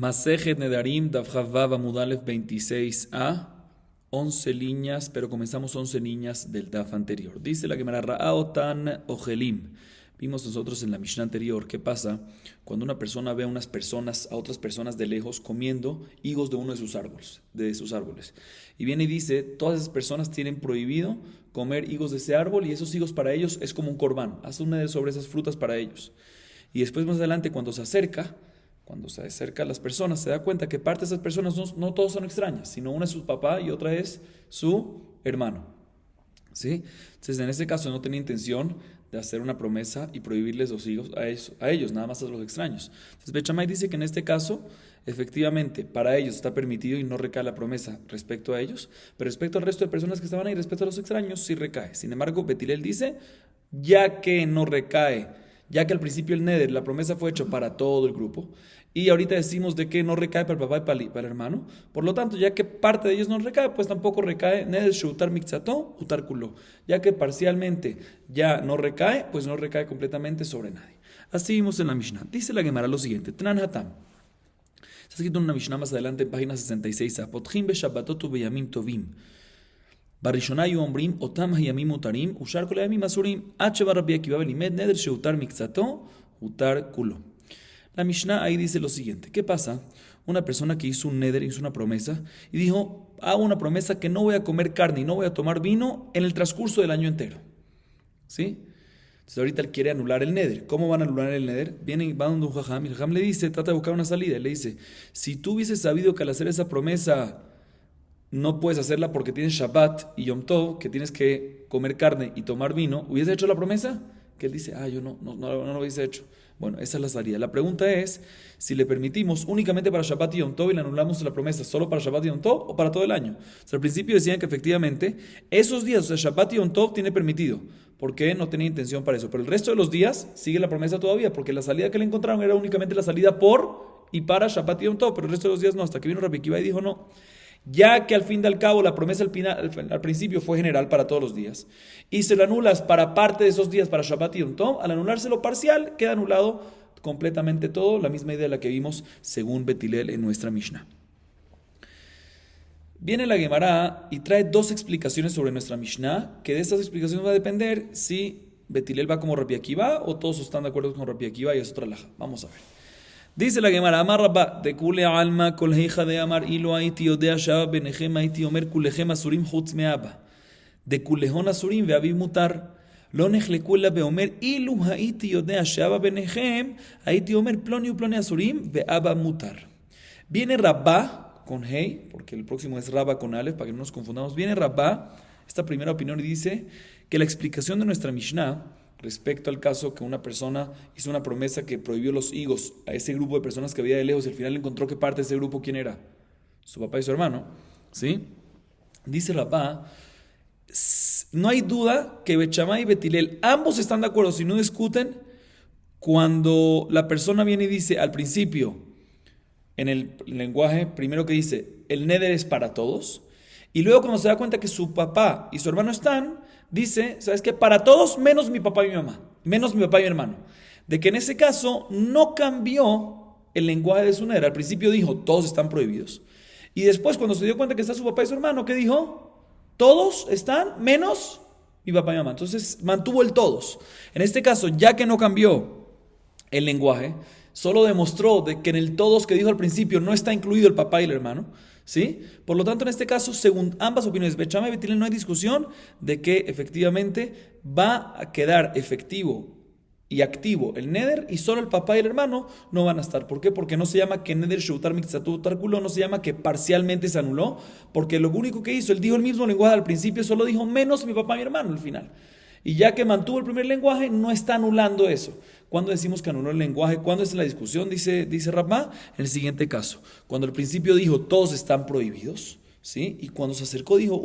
Masejet Nedarim, Daf Chavav Amud Aleph 26a, 11 líneas, pero comenzamos 11 líneas del Daf anterior. Dice la Gemara Ra'aotan Ojelim. Vimos nosotros en la Mishnah anterior qué pasa cuando una persona ve a otras personas de lejos comiendo higos de uno de sus árboles. Y viene y dice, todas esas personas tienen prohibido comer higos de ese árbol y esos higos para ellos es como un corbán. Haz un neder sobre esas frutas para ellos. Y después más adelante cuando se acerca a las personas, se da cuenta que parte de esas personas no todos son extrañas, sino una es su papá y otra es su hermano. ¿Sí? Entonces, en este caso no tenía intención de hacer una promesa y prohibirles los higos a ellos, nada más a los extraños. Entonces, Bet Shammai dice que en este caso, efectivamente, para ellos está permitido y no recae la promesa respecto a ellos, pero respecto al resto de personas que estaban ahí, respecto a los extraños, sí recae. Sin embargo, Bet Hillel dice, ya que no recae, ya que al principio el neder, la promesa fue hecha para todo el grupo, y ahorita decimos de que no recae para el papá y para el hermano, por lo tanto, ya que parte de ellos no recae, pues tampoco recae neder shutar mikzato, utar kulo, ya que parcialmente ya no recae, pues no recae completamente sobre nadie. Así vimos en la Mishnah. Dice la Gemara lo siguiente, Tnan Hatam. Está escrito en una Mishnah más adelante en página 66, Potchim be Shabbatot ubeyamim tovim. בראשונה היו אומרים, אותם הימים מותרים, ושאר כל הימים אסורים, עד שבא רבי עקיבא ולימד נדר שהותר מקצתו, הותר כולו. La Mishnah ahí dice lo siguiente, ¿qué pasa? Una persona que hizo un neder, hizo una promesa, y dijo, hago una promesa que no voy a comer carne y no voy a tomar vino en el transcurso del año entero. ¿Sí? Entonces ahorita él quiere anular el neder. ¿Cómo van a anular el neder? Va donde un jajam, y el jajam le dice, trata de buscar una salida, y le dice, si tú hubieses sabido que al hacer esa promesa no puedes hacerla porque tienes Shabbat y Yom Tov, que tienes que comer carne y tomar vino, ¿hubiese hecho la promesa? Que él dice, yo no lo hubiese hecho. Bueno, esa es la salida. La pregunta es, si le permitimos únicamente para Shabbat y Yom Tov y le anulamos la promesa solo para Shabbat y Yom Tov o para todo el año. O sea, al principio decían que efectivamente esos días, o sea, Shabbat y Yom Tov tiene permitido, porque no tenía intención para eso. Pero el resto de los días sigue la promesa todavía, porque la salida que le encontraron era únicamente la salida por y para Shabbat y Yom Tov, pero el resto de los días no, hasta que vino Rabbi Akiva y dijo no. Ya que al fin y al cabo la promesa al principio fue general para todos los días y se lo anulas para parte de esos días para Shabbat y Yom Tov, al anulárselo parcial queda anulado completamente todo, la misma idea de la que vimos según Bet Hillel en nuestra Mishnah. Viene la Gemara y trae dos explicaciones sobre nuestra Mishnah, que de estas explicaciones va a depender si Bet Hillel va como Rabbi Akiva o todos están de acuerdo con Rabbi Akiva y es otra laja. Vamos a ver. Dice la Gemara, Amar Rabba, de kule alma kol heija de amar ilo haiti odea shaba benechem haiti omer kulechem asurim chutz meaba. De kulehon asurim veaviv mutar. Lo nechleku ela beomer ilu haiti odea shaba benechem haiti omer ploni uploni asurim veaba mutar. Viene Rabba con hey, porque el próximo es Rabba con Aleph, para que no nos confundamos. Viene Rabba, esta primera opinión, y dice que la explicación de nuestra Mishnah respecto al caso que una persona hizo una promesa que prohibió los higos a ese grupo de personas que había de lejos y al final encontró que parte de ese grupo, ¿quién era? Su papá y su hermano, ¿sí? Dice Rabá, no hay duda que Bet Shammai y Bet Hillel ambos están de acuerdo, si no discuten, cuando la persona viene y dice al principio, en el lenguaje, primero que dice, el neder es para todos, y luego cuando se da cuenta que su papá y su hermano están, dice, ¿sabes qué? Para todos menos mi papá y mi mamá, menos mi papá y mi hermano. De que en ese caso no cambió el lenguaje de su neder. Al principio dijo, todos están prohibidos. Y después cuando se dio cuenta que está su papá y su hermano, ¿qué dijo? Todos están menos mi papá y mi mamá. Entonces mantuvo el todos. En este caso, ya que no cambió el lenguaje, solo demostró de que en el todos que dijo al principio no está incluido el papá y el hermano, ¿sí? Por lo tanto, en este caso, según ambas opiniones, Bet Shammai y Bet Hillel, no hay discusión de que efectivamente va a quedar efectivo y activo el neder y solo el papá y el hermano no van a estar. ¿Por qué? Porque no se llama que neder sheutar mikzatu utar kulo, no se llama que parcialmente se anuló, porque lo único que hizo, él dijo el mismo lenguaje al principio, solo dijo menos mi papá y mi hermano al final. Y ya que mantuvo el primer lenguaje, no está anulando eso. ¿Cuándo decimos que anuló el lenguaje? ¿Cuándo es la discusión? Dice Rabba, en el siguiente caso. Cuando al principio dijo, todos están prohibidos, ¿sí? Y cuando se acercó dijo,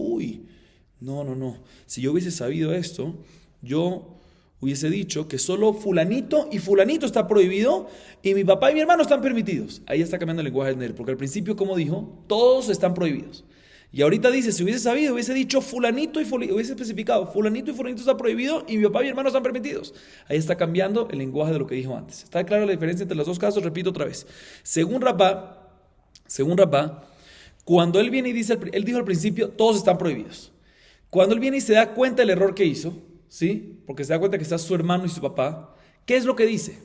no. Si yo hubiese sabido esto, yo hubiese dicho que solo fulanito y fulanito está prohibido y mi papá y mi hermano están permitidos. Ahí está cambiando el lenguaje del neder, porque al principio, como dijo, todos están prohibidos. Y ahorita dice, si hubiese sabido, hubiese dicho fulanito y fulanito, hubiese especificado, fulanito y fulanito está prohibido y mi papá y mi hermano están permitidos. Ahí está cambiando el lenguaje de lo que dijo antes. ¿Está clara la diferencia entre los dos casos? Repito otra vez. Según Rabá, Según Rabá, cuando él viene y dice, él dijo al principio, todos están prohibidos. Cuando él viene y se da cuenta del error que hizo, ¿sí? Porque se da cuenta que está su hermano y su papá, ¿qué es lo que dice?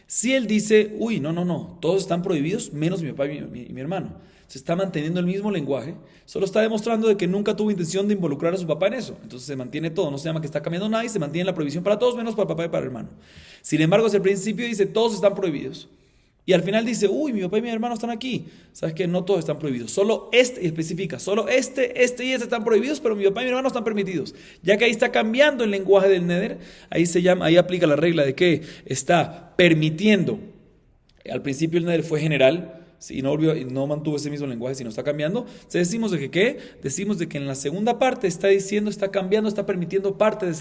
Si él dice, uy, no, todos están prohibidos, menos mi papá y mi hermano. Se está manteniendo el mismo lenguaje, solo está demostrando de que nunca tuvo intención de involucrar a su papá en eso. Entonces se mantiene todo, no se llama que está cambiando nada y se mantiene la prohibición para todos, menos para el papá y para el hermano. Sin embargo, si al principio dice, todos están prohibidos, y al final dice, uy, mi papá y mi hermano están aquí. ¿Sabes qué? No todos están prohibidos. Solo este, y especifica, solo este y este están prohibidos, pero mi papá y mi hermano están permitidos. Ya que ahí está cambiando el lenguaje del neder, ahí aplica la regla de que está permitiendo. Al principio el neder fue general, y no mantuvo ese mismo lenguaje, sino está cambiando. Entonces decimos de que ¿qué? Decimos de que en la segunda parte está diciendo, está cambiando, está permitiendo parte de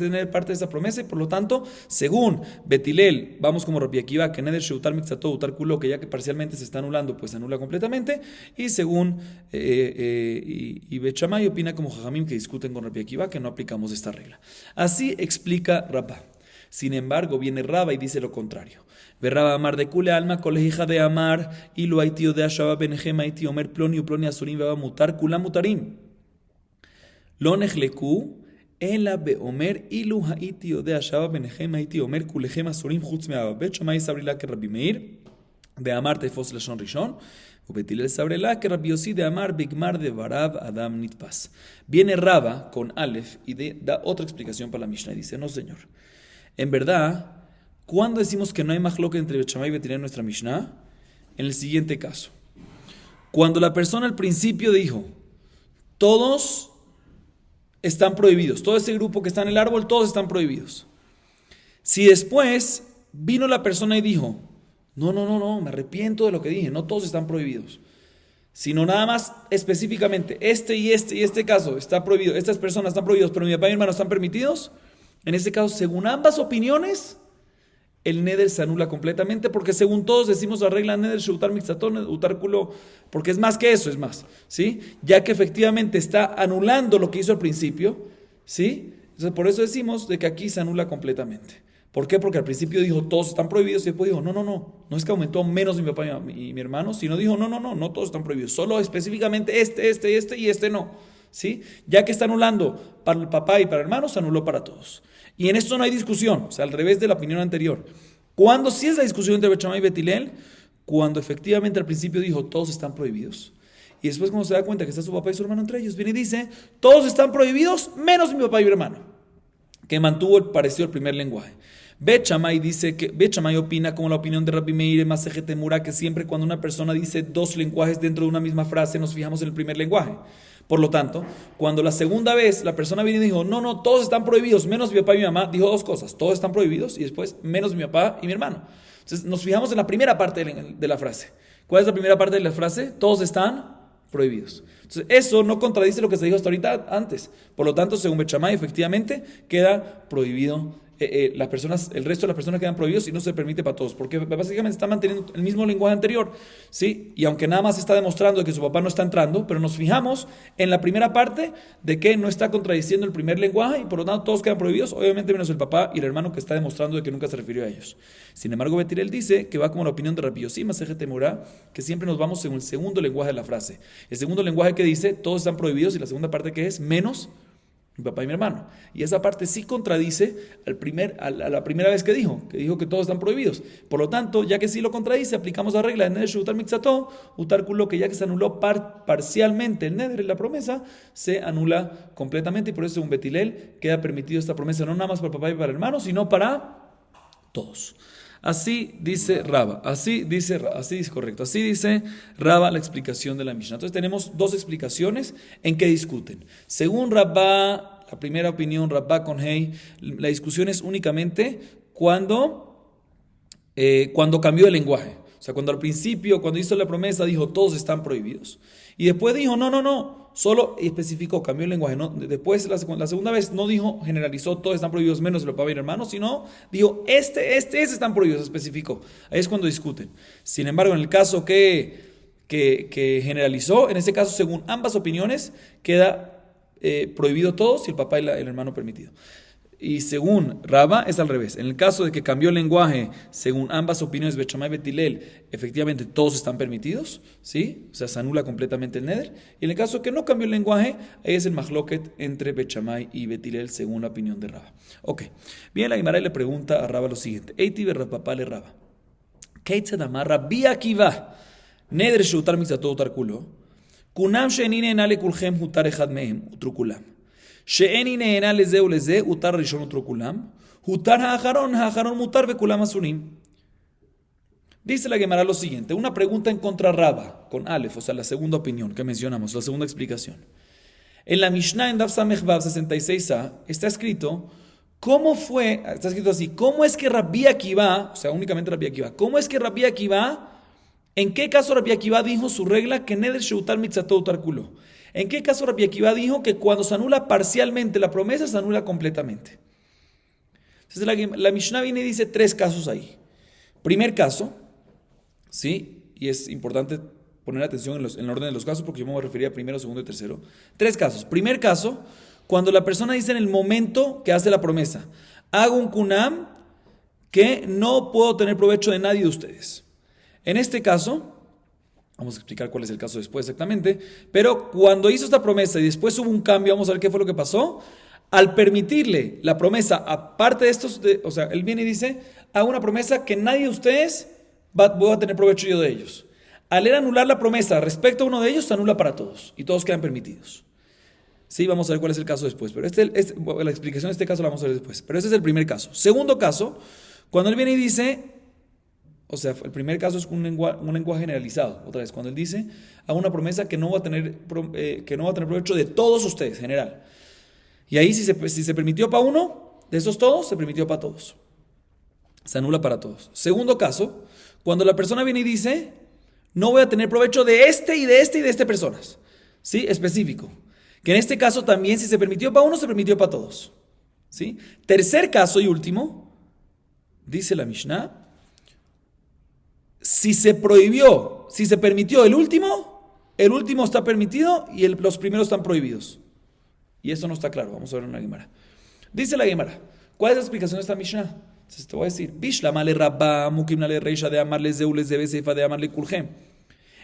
esa promesa, y por lo tanto, según Betilel, vamos como Rabbi Akiva, que neder sheutar mixato utar kulo, que ya que parcialmente se está anulando, pues se anula completamente, y según y Bet Shammai opina como Jajamim, que discuten con Rabbi Akiva, que no aplicamos esta regla. Así explica Rabá. Sin embargo, viene Rabba y dice lo contrario. Verraba amar de kule alma hija de amar y lo haitio de ashaba benejem haiti omer ploni uploni asurim va mutar kula mutarim. Lo nejleku ela beomer ilu haitio de ashaba benejem haiti omer kulejem asurim chutz me'ava. Bet Shammai sabrila que Rabbi Meir de amar tefos lashon rishon. Ubetilel sabrela que Rabbi Yossi de amar bigmar de varav adam nitpas. Viene Rabba con Aleph y da otra explicación para la Mishnah y dice, no señor. En verdad, ¿cuándo decimos que no hay mahloket entre Bet Shammai y Betilel en nuestra Mishnah? En el siguiente caso. Cuando la persona al principio dijo, todos están prohibidos, todo ese grupo que está en el árbol, todos están prohibidos. Si después vino la persona y dijo, no, me arrepiento de lo que dije, no todos están prohibidos, sino nada más específicamente, este caso está prohibido, estas personas están prohibidos, pero mi papá y mi hermano están permitidos. En este caso, según ambas opiniones, el neder se anula completamente, porque según todos decimos la regla neder sheutar mixatón, utar kulo, porque es más que eso, es más, ¿sí? Ya que efectivamente está anulando lo que hizo al principio, ¿sí? Entonces, por eso decimos de que aquí se anula completamente. ¿Por qué? Porque al principio dijo todos están prohibidos y después dijo no es que aumentó menos mi papá y mi hermano, sino dijo no todos están prohibidos, solo específicamente este y este no, ¿sí? Ya que está anulando para el papá y para el hermano, se anuló para todos. Y en esto no hay discusión, o sea, al revés de la opinión anterior. ¿Cuándo sí es la discusión entre Bet Shammai y Betilel? Cuando efectivamente al principio dijo todos están prohibidos. Y después cuando se da cuenta que está su papá y su hermano entre ellos, viene y dice todos están prohibidos menos mi papá y mi hermano, que mantuvo el parecido al primer lenguaje. Bet Shammai opina como la opinión de Rabbi Meir en Masejet Temura, que siempre cuando una persona dice dos lenguajes dentro de una misma frase nos fijamos en el primer lenguaje. Por lo tanto, cuando la segunda vez la persona viene y dijo, no, todos están prohibidos, menos mi papá y mi mamá, dijo dos cosas, todos están prohibidos y después menos mi papá y mi hermano. Entonces nos fijamos en la primera parte de la frase. ¿Cuál es la primera parte de la frase? Todos están prohibidos. Entonces eso no contradice lo que se dijo hasta ahorita antes. Por lo tanto, según Bet Shammai, efectivamente queda prohibido. El resto de las personas quedan prohibidos y no se permite para todos, porque básicamente está manteniendo el mismo lenguaje anterior, ¿sí? Y aunque nada más está demostrando que su papá no está entrando, pero nos fijamos en la primera parte de que no está contradiciendo el primer lenguaje y por lo tanto todos quedan prohibidos, obviamente menos el papá y el hermano, que está demostrando de que nunca se refirió a ellos. Sin embargo, Betilel dice que va como la opinión de Rabbi Yossi Masejet Temura, que siempre nos vamos según el segundo lenguaje de la frase. El segundo lenguaje que dice todos están prohibidos y la segunda parte que es menos mi papá y mi hermano. Y esa parte sí contradice a la primera vez que dijo que todos están prohibidos. Por lo tanto, ya que sí lo contradice, aplicamos la regla de neder sheutar mixató, utar kulo, que ya que se anuló parcialmente el neder en la promesa, se anula completamente, y por eso según Betilel queda permitido esta promesa no nada más para el papá y para el hermano, sino para todos. Así dice Rabba, así dice Rabba la explicación de la Mishnah. Entonces tenemos dos explicaciones en que discuten. Según Rabba, la primera opinión, Rabba con Hey, la discusión es únicamente cuando cambió el lenguaje. O sea, cuando al principio, cuando hizo la promesa, dijo todos están prohibidos. Y después dijo no, solo especificó, cambió el lenguaje. No, después, la segunda vez, no dijo, generalizó, todos están prohibidos menos el papá y el hermano, sino dijo, este están prohibidos, especificó. Ahí es cuando discuten. Sin embargo, en el caso que generalizó, en ese caso, según ambas opiniones, queda prohibido todos y el papá y el hermano permitido. Y según Rabba es al revés. En el caso de que cambió el lenguaje, según ambas opiniones, Bet Shammai y Bet Hillel, efectivamente todos están permitidos, ¿sí? O sea, se anula completamente el neder. Y en el caso de que no cambió el lenguaje, ahí es el mahloket entre Bet Shammai y Bet Hillel, según la opinión de Rabba. Ok. Bien, la Guimara le pregunta a Rabba lo siguiente. Eiti berrapapá le Rabba. Keitzad amar Rabbi Akiva. Neder sheutar mitzvato utar kulo. Kunam she'eni ne'ena lekulchem hutar echad mehem utru kulam. שאיני נהנה לזה ולזה, הותר ראשון ותרו כולם, הותר האחרון מותר וכולם אסורים. Dice la Gemara lo siguiente, una pregunta en contra Rabba, con Aleph, o sea, la segunda opinión que mencionamos, la segunda explicación. En la Mishnah, en Daf Samech Vav 66a, está escrito, está escrito así, ¿cómo es que Rabbi Akiva, o sea, únicamente Rabbi Akiva, cómo es que Rabbi Akiva, en qué caso Rabbi Akiva dijo su regla que neder sheutar mitzato utar kulo? ¿En qué caso Rabbi Akiva dijo que cuando se anula parcialmente la promesa, se anula completamente? Entonces la Mishnah viene y dice tres casos ahí. Primer caso, ¿sí? Y es importante poner atención en el orden de los casos porque yo me voy a referir a primero, segundo y tercero. Tres casos. Primer caso, cuando la persona dice en el momento que hace la promesa, hago un kunam que no puedo tener provecho de nadie de ustedes. En este caso, vamos a explicar cuál es el caso después exactamente, pero cuando hizo esta promesa y después hubo un cambio, vamos a ver qué fue lo que pasó. Al permitirle la promesa, aparte de estos, o sea, él viene y dice, hago una promesa que nadie de ustedes voy a tener provecho yo de ellos. Al él anular la promesa respecto a uno de ellos, se anula para todos y todos quedan permitidos. Sí, vamos a ver cuál es el caso después, pero la explicación de este caso la vamos a ver después, pero ese es el primer caso. Segundo caso, cuando él viene y dice, o sea, el primer caso es un lenguaje generalizado. Otra vez, cuando él dice, hago una promesa que no va a tener provecho de todos ustedes, general. Y ahí, si se permitió para uno, de esos todos, se permitió para todos. Se anula para todos. Segundo caso, cuando la persona viene y dice, no voy a tener provecho de este y de este y de este personas. ¿Sí? Específico. Que en este caso también, si se permitió para uno, se permitió para todos. ¿Sí? Tercer caso y último, dice la Mishnah, si se permitió el último está permitido y los primeros están prohibidos. Y eso no está claro, vamos a ver en la Gemara. Dice la Gemara, ¿cuál es la explicación de esta Mishnah? Entonces te voy a decir, Bishlama le Rabba, Mukimna le Reisha de amarle Zeules de Besefa de amarle Kulhem.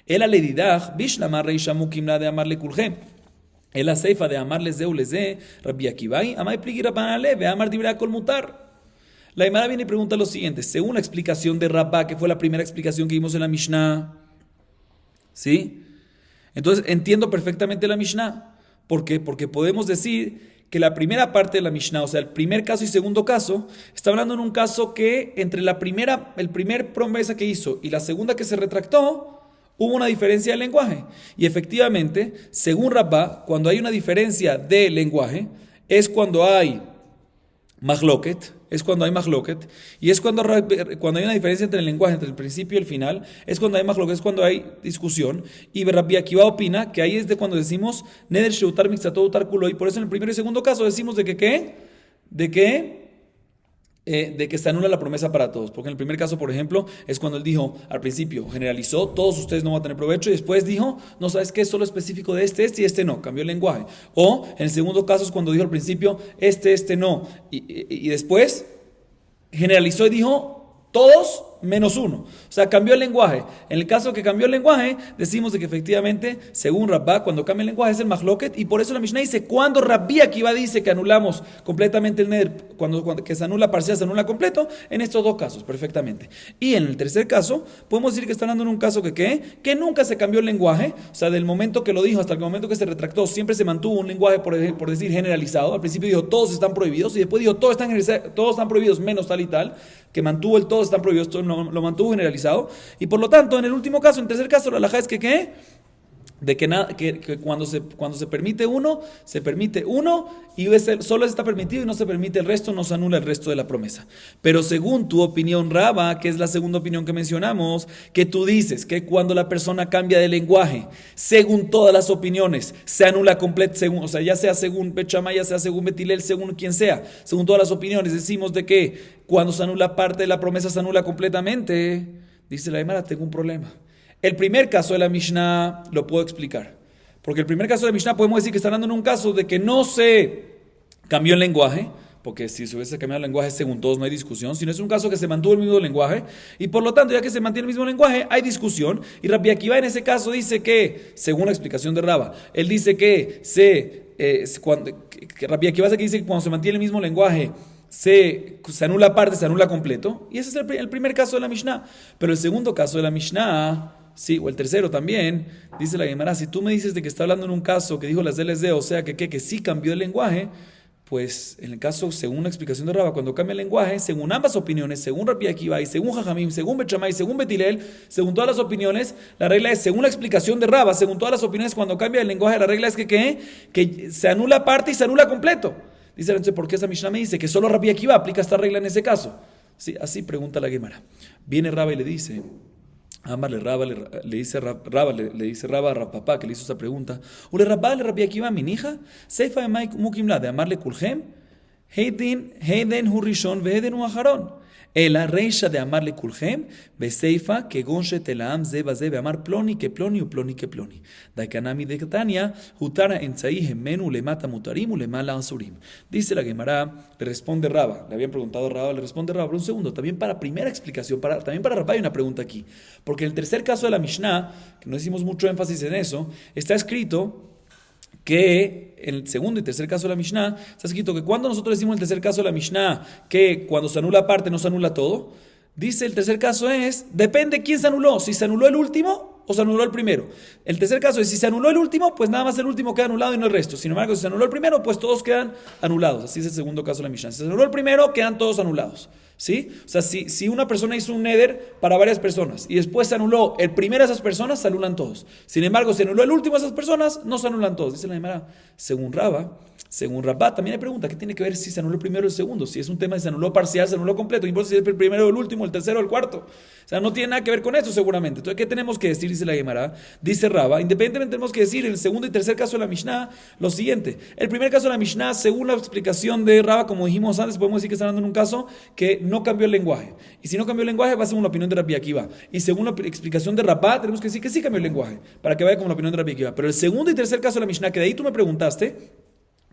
El aledidach, Bishlama Reisha Mukimna de amarle Kulhem. El Seifa de amarle Zeules de Rabbi Akibai, Amai Pligi Rabbanale, ve amar Dibra Kol Mutar. La Gemara viene y pregunta lo siguiente, según la explicación de Rabba, que fue la primera explicación que vimos en la Mishnah, ¿sí? Entonces entiendo perfectamente la Mishnah. ¿Por qué? Porque podemos decir que la primera parte de la Mishnah, o sea, el primer caso y segundo caso, está hablando en un caso que entre el primer promesa que hizo y la segunda que se retractó, hubo una diferencia de lenguaje. Y efectivamente, según Rabba, cuando hay una diferencia de lenguaje, es cuando hay mahloket, y es cuando hay una diferencia entre el lenguaje, entre el principio y el final, es cuando hay mahloket, es cuando hay discusión, y Rabbi Akiva opina que ahí es de cuando decimos neder sheutar mixtato utar kulo, y por eso en el primero y segundo caso decimos de que se anula la promesa para todos, porque en el primer caso, por ejemplo, es cuando él dijo al principio, generalizó, todos ustedes no van a tener provecho, y después dijo, no, ¿sabes qué? Es solo específico de este y este no, cambió el lenguaje. O en el segundo caso es cuando dijo al principio, este no, y después generalizó y dijo, todos menos uno. O sea, cambió el lenguaje. En el caso que cambió el lenguaje, decimos de que efectivamente, según Rabba, cuando cambia el lenguaje es el mahloket, y por eso la Mishnah dice, cuando Rabbi Akiva dice que anulamos completamente el neder, cuando que se anula parcial, se anula completo, en estos dos casos, perfectamente. Y en el tercer caso, podemos decir que está hablando en un caso que nunca se cambió el lenguaje, o sea, del momento que lo dijo hasta el momento que se retractó, siempre se mantuvo un lenguaje, por decir, generalizado. Al principio dijo, todos están prohibidos, y después dijo, todos están prohibidos menos tal y tal, que mantuvo el todos están prohibidos, lo mantuvo generalizado, y por lo tanto, en el último caso, en el tercer caso, la halajá es que cuando se permite uno, se permite uno, y solo está permitido y no se permite el resto, no se anula el resto de la promesa. Pero según tu opinión, Rabba, que es la segunda opinión que mencionamos, que tú dices que cuando la persona cambia de lenguaje, según todas las opiniones, se anula completo, o sea, ya sea según Bet Shammai, ya sea según Bet Hillel, según quien sea, según todas las opiniones, decimos de que cuando se anula parte de la promesa, se anula completamente. Dice la Gemara, tengo un problema. El primer caso de la Mishnah lo puedo explicar. Porque el primer caso de la Mishnah podemos decir que está hablando en un caso de que no se cambió el lenguaje. porque si se hubiese cambiado el lenguaje según todos no hay discusión, sino es un caso que se mantuvo el mismo lenguaje, y por lo tanto, ya que se mantiene el mismo lenguaje, hay discusión, y Rabbi Akiva en ese caso dice que, según la explicación de Raba, él dice que Rabbi Akiva dice que cuando se mantiene el mismo lenguaje, se anula parte, se anula completo, y ese es el primer caso de la Mishnah. Pero el segundo caso de la Mishnah, sí, o el tercero también, dice la Gemara, si tú me dices de que está hablando en un caso que dijo las DLSD, o sea que sí cambió el lenguaje, pues en el caso, según la explicación de Raba, cuando cambia el lenguaje, según ambas opiniones, según Rabbi Akiva y según Jajamim, según Bet Shammai, según Bet Hillel, según todas las opiniones, la regla es, según la explicación de Raba, según todas las opiniones, cuando cambia el lenguaje, la regla es que se anula parte y se anula completo. Dice entonces, ¿por qué esa Mishnah me dice que solo Rabbi Akiva aplica esta regla en ese caso? Sí, así pregunta la Gemara. Viene Raba y le dice, le dice Raba a Rapapá, que le hizo esa pregunta, Ule Rabba le Rabbi Akiva minija, Seifa de Mukimla, de amarle Kulhem, Heiden hu Rishon veheden hu Aharon. Ela reisha de amarle Kulhem, Beseifa, que gonche telaam zeba zebe amar ploni que ploni u ploni que ploni. Daikanami de Tania, Hutara entzai gemenu le mata mutarim u le mala asurim. Dice la Gemara, le responde Raba, le habían preguntado a Raba, le responde Raba, pero un segundo, también para primera explicación, también para Raba hay una pregunta aquí, porque en el tercer caso de la Mishnah, que no hicimos mucho énfasis en eso, está escrito que en el segundo y tercer caso de la Mishnah, está escrito que cuando nosotros decimos en el tercer caso de la Mishnah que cuando se anula parte no se anula todo, dice el tercer caso es, depende quién se anuló, si se anuló el último o se anuló el primero. El tercer caso es, si se anuló el último, pues nada más el último queda anulado y no el resto. Sin embargo, si se anuló el primero, pues todos quedan anulados. Así es el segundo caso de la Mishnah. Si se anuló el primero, quedan todos anulados. ¿Sí? O sea, si una persona hizo un neder para varias personas y después se anuló el primero de esas personas, se anulan todos. Sin embargo, se anuló el último de esas personas, no se anulan todos. Dice la Gemara, según Rabá, también hay pregunta, ¿qué tiene que ver si se anuló el primero o el segundo? Si es un tema de se anuló parcial, se anuló completo, no importa si es el primero o el último, el tercero o el cuarto. O sea, no tiene nada que ver con eso seguramente. Entonces, ¿qué tenemos que decir? Dice la Gemara, dice Rabá, independientemente tenemos que decir en el segundo y tercer caso de la Mishnah lo siguiente. El primer caso de la Mishnah, según la explicación de Rabá, como dijimos antes, podemos decir que está hablando en un caso que no cambió el lenguaje. Y si no cambió el lenguaje, va a ser una opinión de Rabbi Akiva. Y según la explicación de Rabá, tenemos que decir que sí cambió el lenguaje, para que vaya como la opinión de Rabbi Akiva. Pero el segundo y tercer caso de la Mishnah, que de ahí tú me preguntaste,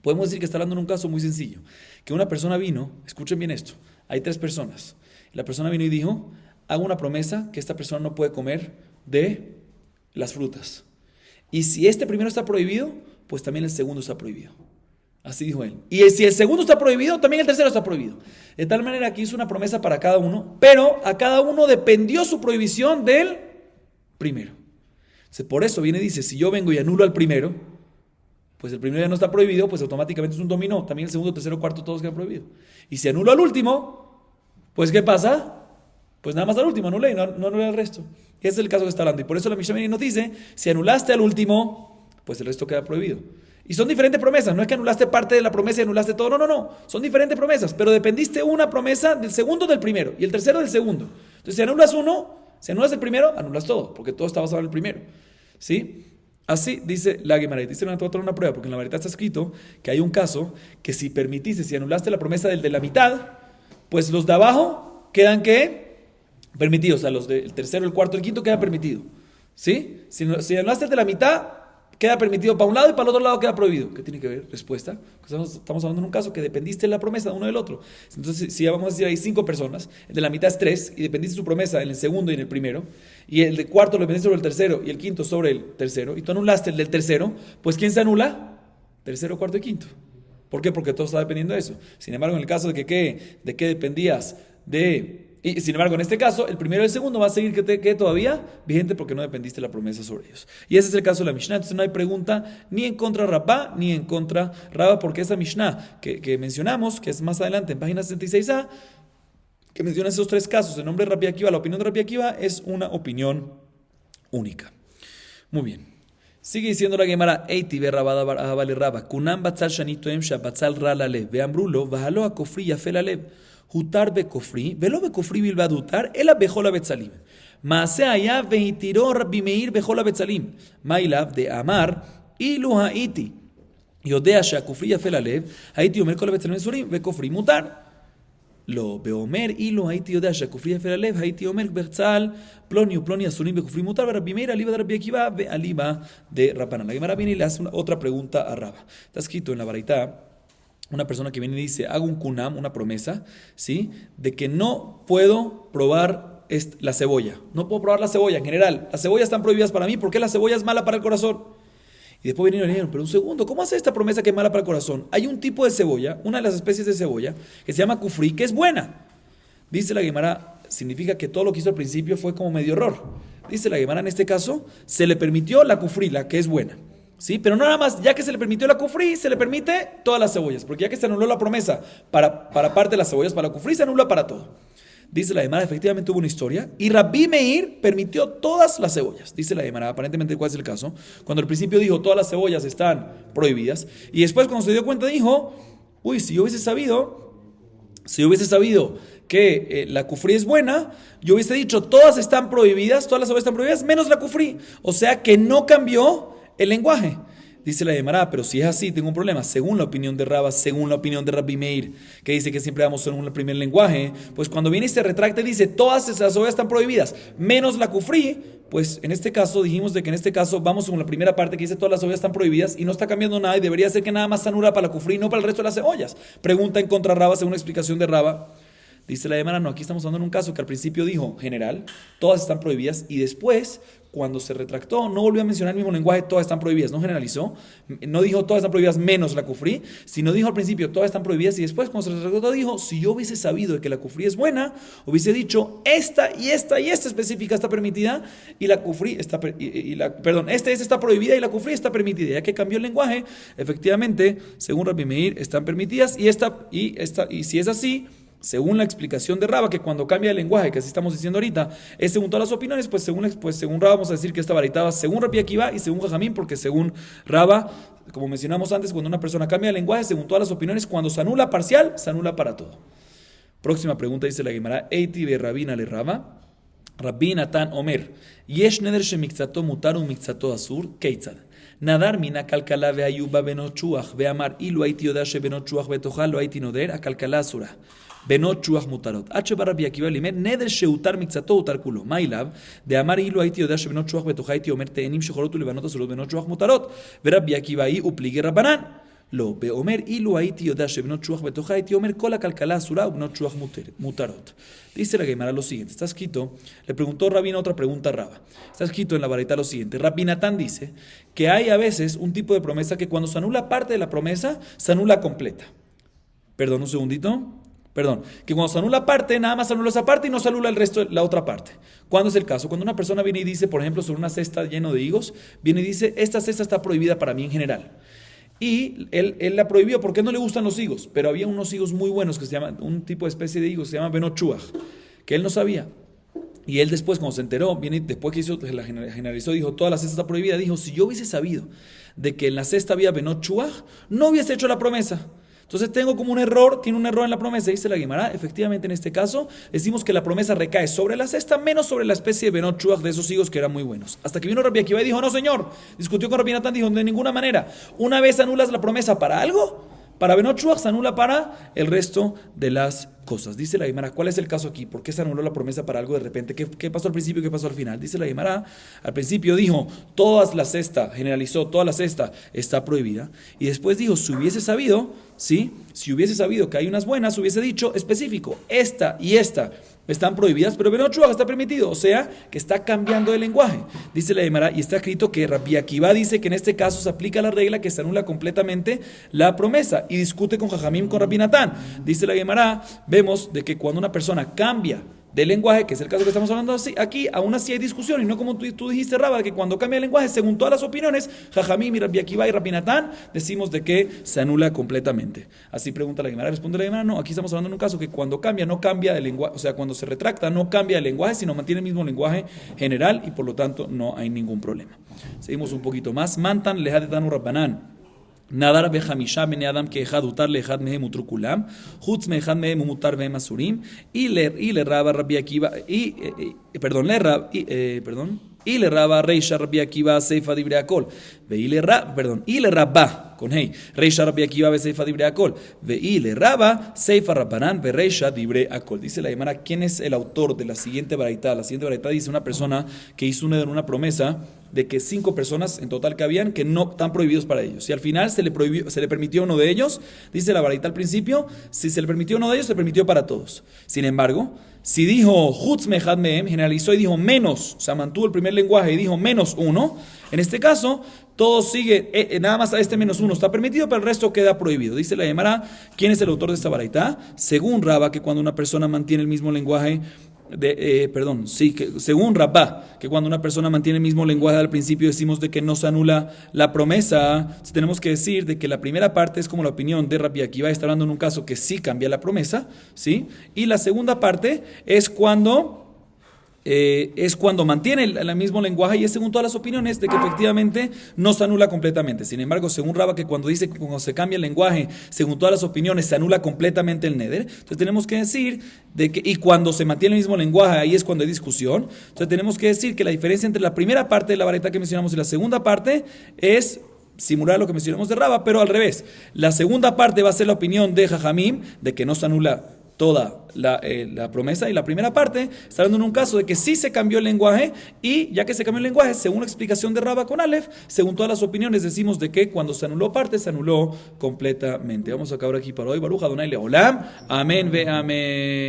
podemos decir que está hablando en un caso muy sencillo. Que una persona vino, escuchen bien esto, hay 3 personas. La persona vino y dijo, hago una promesa que esta persona no puede comer de las frutas. Y si este primero está prohibido, pues también el segundo está prohibido. Así dijo él. Y si el segundo está prohibido, también el tercero está prohibido. De tal manera que hizo una promesa para cada uno, pero a cada uno dependió su prohibición del primero. Entonces, por eso viene y dice, si yo vengo y anulo al primero, pues el primero ya no está prohibido, pues automáticamente es un dominó. También el segundo, tercero, cuarto, todos quedan prohibidos. Y si anulo al último, pues ¿qué pasa? Pues nada más al último, anulé y no anulé al resto. Ese es el caso que está hablando. Y por eso la Mishnah viene y nos dice, si anulaste al último, pues el resto queda prohibido. Y son diferentes promesas, no es que anulaste parte de la promesa y anulaste todo, no, son diferentes promesas, pero dependiste una promesa del segundo del primero y el tercero del segundo. Entonces si anulas uno, si anulas el primero, anulas todo, porque todo está basado en el primero. ¿Sí? Así dice la Gemara. Dice una prueba, porque en la verdad está escrito que hay un caso que si permitiste, si anulaste la promesa del de la mitad, pues los de abajo quedan ¿qué? Permitidos, o sea, los del tercero, el cuarto, el quinto queda permitido. ¿Sí? Si anulaste el de la mitad, queda permitido para un lado y para el otro lado queda prohibido. ¿Qué tiene que ver? Respuesta. Estamos hablando en un caso que dependiste de la promesa de uno del otro. Entonces, si vamos a decir hay 5 personas, el de la mitad es 3 y dependiste de su promesa en el segundo y en el primero, y el de cuarto lo dependiste sobre el tercero y el quinto sobre el tercero, y tú anulaste el del tercero, pues ¿quién se anula? Tercero, cuarto y quinto. ¿Por qué? Porque todo está dependiendo de eso. Sin embargo, en el caso de qué dependías y sin embargo, en este caso, el primero y el segundo va a seguir que todavía vigente porque no dependiste de la promesa sobre ellos. Y ese es el caso de la Mishnah. Entonces no hay pregunta ni en contra Rabá ni en contra Raba, porque esa Mishnah que mencionamos, que es más adelante en página 66a, que menciona esos 3 casos, el nombre de Rabbi Akiva, la opinión de Rabbi Akiva, es una opinión única. Muy bien. Sigue diciendo la Gemara, Eiti ve Rabada vale Raba, Kunam batzal shanito em shabatzal ra la lev, ve ambrulo, vahalo a kofri yafe la lev. Hutar bekofri, velo bekofri bilbad hutar, ela bejola betzalim. Maase allá veitiró Rabbi Meir bejola betzalim. Mailav de amar, ilu haiti. Yodea shakofri yafe la lev, haiti omer kola betzalim surim, bekofri mutar. Lo beomer ilu haiti yodea shakofri yafe la lev, haiti omer berzal, ploni asurim bekofri mutar, Rabbi Meir aliba de Rabbi Akiva, ve aliba de Rabbanan. La Gemara viene y le hace otra pregunta a Raba. Está escrito en la Baraitá una persona que viene y dice, hago un kunam, una promesa, ¿sí? De que no puedo probar la cebolla. No puedo probar la cebolla en general. Las cebollas están prohibidas para mí. ¿Por qué la cebolla es mala para el corazón? Y después vinieron y dijeron, pero un segundo, ¿cómo hace esta promesa que es mala para el corazón? Hay un tipo de cebolla, una de las especies de cebolla, que se llama kufri, que es buena. Dice la Gemara, significa que todo lo que hizo al principio fue como medio error. Dice la Gemara, en este caso, se le permitió la kufri, la que es buena. ¿Sí? Pero no nada más, ya que se le permitió la kufri, se le permite todas las cebollas. Porque ya que se anuló la promesa para parte de las cebollas, para la kufri, se anula para todo. Dice la Gemara, efectivamente hubo una historia. Y Rabbi Meir permitió todas las cebollas. Dice la Gemara, aparentemente, ¿cuál es el caso? Cuando al principio dijo, todas las cebollas están prohibidas. Y después, cuando se dio cuenta, dijo, uy, si yo hubiese sabido que la kufri es buena, yo hubiese dicho, todas están prohibidas, todas las cebollas están prohibidas, menos la kufri. O sea que no cambió el lenguaje. Dice la Gemara, pero si es así, tengo un problema. Según la opinión de Rabba, según la opinión de Rabbi Meir, que dice que siempre vamos según el primer lenguaje, pues cuando viene y se retracta y dice, todas esas cebollas están prohibidas, menos la kufri, pues en este caso, dijimos de que en este caso vamos según la primera parte que dice todas las cebollas están prohibidas y no está cambiando nada y debería ser que nada más se anula para la kufri y no para el resto de las cebollas. Pregunta en contra de Rabba, según la explicación de Rabba. Dice la Gemara, no, aquí estamos hablando en un caso que al principio dijo general, todas están prohibidas, y después, cuando se retractó, no volvió a mencionar el mismo lenguaje, todas están prohibidas, no generalizó, no dijo todas están prohibidas menos la kufri, sino dijo al principio todas están prohibidas, y después cuando se retractó dijo, si yo hubiese sabido de que la kufri es buena, hubiese dicho esta y esta y esta específica está permitida, y la kufri está, esta está prohibida y la kufri está permitida, ya que cambió el lenguaje, efectivamente, según Rabbi Meir, están permitidas, y si es así, según la explicación de Rabba, que cuando cambia el lenguaje, que así estamos diciendo ahorita, es según todas las opiniones, pues según Rabba vamos a decir que esta varita según Rabbi Akiva y según Jajamín, porque según Rabba, como mencionamos antes, cuando una persona cambia el lenguaje, según todas las opiniones, cuando se anula parcial, se anula para todo. Próxima pregunta, dice la Gemara, Eiti be Rabina le Rabba, Rabbi Natan Omer, Yesh neder shemikzato mutar umikzato asur, keitzad. Nadar mina kalkala veayuba benochuach, veamar ilu aiti odashe benochuach betoja lo aiti noder a kalkala asura. Benot chuach mutarot. H barra biakiva limer neder sheutar mixato utar kulo. Mailav de amar hilo aiti odash benot chuach betojaiti omer teenim shechorotu levanot asulot benot chuach mutarot. Verab biakiva i uplige rabanan. Lo beomer hilo aiti odash benot chuach betojaiti omer kola kalkala asura benot chuach mutarot. Dice la Gemara lo siguiente. Está escrito, le preguntó Rabina otra pregunta a Rabba. Está escrito en la varita lo siguiente. Rabbi Natán dice que hay a veces un tipo de promesa que cuando se anula parte de la promesa, se anula completa. Perdón, un segundito. Que cuando se anula parte, nada más se anula esa parte y no se anula el resto de la otra parte. ¿Cuándo es el caso? Cuando una persona viene y dice, por ejemplo, sobre una cesta llena de higos, viene y dice, esta cesta está prohibida para mí en general. Y él la prohibió porque no le gustan los higos, pero había unos higos muy buenos que se llaman, un tipo de especie de higos que se llama benochuach, que él no sabía. Y él después, cuando se enteró, después que la generalizó, dijo, toda la cesta está prohibida, dijo, si yo hubiese sabido de que en la cesta había benochuach, no hubiese hecho la promesa. Entonces tiene un error en la promesa, dice la Gemara. Efectivamente, en este caso, decimos que la promesa recae sobre la cesta, menos sobre la especie de benot chuach de esos higos que eran muy buenos. Hasta que vino Rabbi Akiva y dijo, no señor, discutió con Rabbi Natán, dijo, de ninguna manera. Una vez anulas la promesa para algo, para benot chuach se anula para el resto de las cosas. Dice la Gemara, ¿cuál es el caso aquí? ¿Por qué se anuló la promesa para algo de repente? ¿Qué pasó al principio y qué pasó al final? Dice la Gemara, al principio dijo, generalizó, toda la cesta está prohibida. Y después dijo, si hubiese sabido que hay unas buenas, hubiese dicho específico, esta y esta están prohibidas, pero benot chuach está permitido. O sea, que está cambiando el lenguaje. Dice la Gemara, y está escrito que Rabbi Akiva dice que en este caso se aplica la regla que se anula completamente la promesa. Y discute con Jajamim, con Rabbi Natán. Dice la Gemara, vemos de que cuando una persona cambia de lenguaje, que es el caso que estamos hablando aquí, aún así hay discusión, y no como tú dijiste, Rabba, que cuando cambia el lenguaje, según todas las opiniones, Jajamim y Rabbi Akiva y Rabbi Natán, decimos de que se anula completamente. Así pregunta la Gemara, responde la Gemara, no, aquí estamos hablando en un caso que cuando cambia, no cambia de lenguaje, o sea, cuando se retracta, no cambia de lenguaje, sino mantiene el mismo lenguaje general, y por lo tanto no hay ningún problema. Seguimos un poquito más. Mantan lehadetanu rabbanan. Nadar behamisha bene adam que echad utar leechad mehem utru kulam, chutz meechad mehem umutar vehem asurim, y le raba Rabbi Akiva, y le raba Reisha Rabbi Akiva seifa dibre akol, y le rabba con hey. Reisha Rabbi Akiva ve Seifa Dibre Akol. Ve'i le Raba, Seifa Rabbanan ve Reisha Dibre Akol. Dice la Gemara, ¿quién es el autor de la siguiente baraita? La siguiente baraita dice una persona que hizo una promesa de que 5 personas en total que habían que no están prohibidos para ellos. Y al final se le permitió uno de ellos, dice la baraita al principio, si se le permitió uno de ellos, se permitió para todos. Sin embargo, si dijo Hutz Mehad Mehem, generalizó y dijo menos, o sea, mantuvo el primer lenguaje y dijo menos uno, en este caso, todo sigue, nada más a este menos uno está permitido, pero el resto queda prohibido. Dice la Gemara, ¿quién es el autor de esta baraita? Según Rabba, que cuando una persona mantiene el mismo lenguaje, según Rabba, que cuando una persona mantiene el mismo lenguaje al principio decimos de que no se anula la promesa, tenemos que decir de que la primera parte es como la opinión de Rabbi Akiva, está hablando en un caso que sí cambia la promesa, ¿sí? Y la segunda parte es cuando mantiene el mismo lenguaje y es según todas las opiniones de que efectivamente no se anula completamente. Sin embargo, según Rabba, que cuando dice que cuando se cambia el lenguaje, según todas las opiniones, se anula completamente el neder, entonces tenemos que decir de que, y cuando se mantiene el mismo lenguaje, ahí es cuando hay discusión. Entonces tenemos que decir que la diferencia entre la primera parte de la baraita que mencionamos y la segunda parte es simular lo que mencionamos de Rabba, pero al revés. La segunda parte va a ser la opinión de Jajamim, de que no se anula toda la promesa, y la primera parte está dando en un caso de que sí se cambió el lenguaje, y ya que se cambió el lenguaje, según la explicación de Rabba con Aleph, según todas las opiniones decimos de que cuando se anuló parte, se anuló completamente. Vamos a acabar aquí para hoy. Baruch Adonai Leolam. Amén ve amén.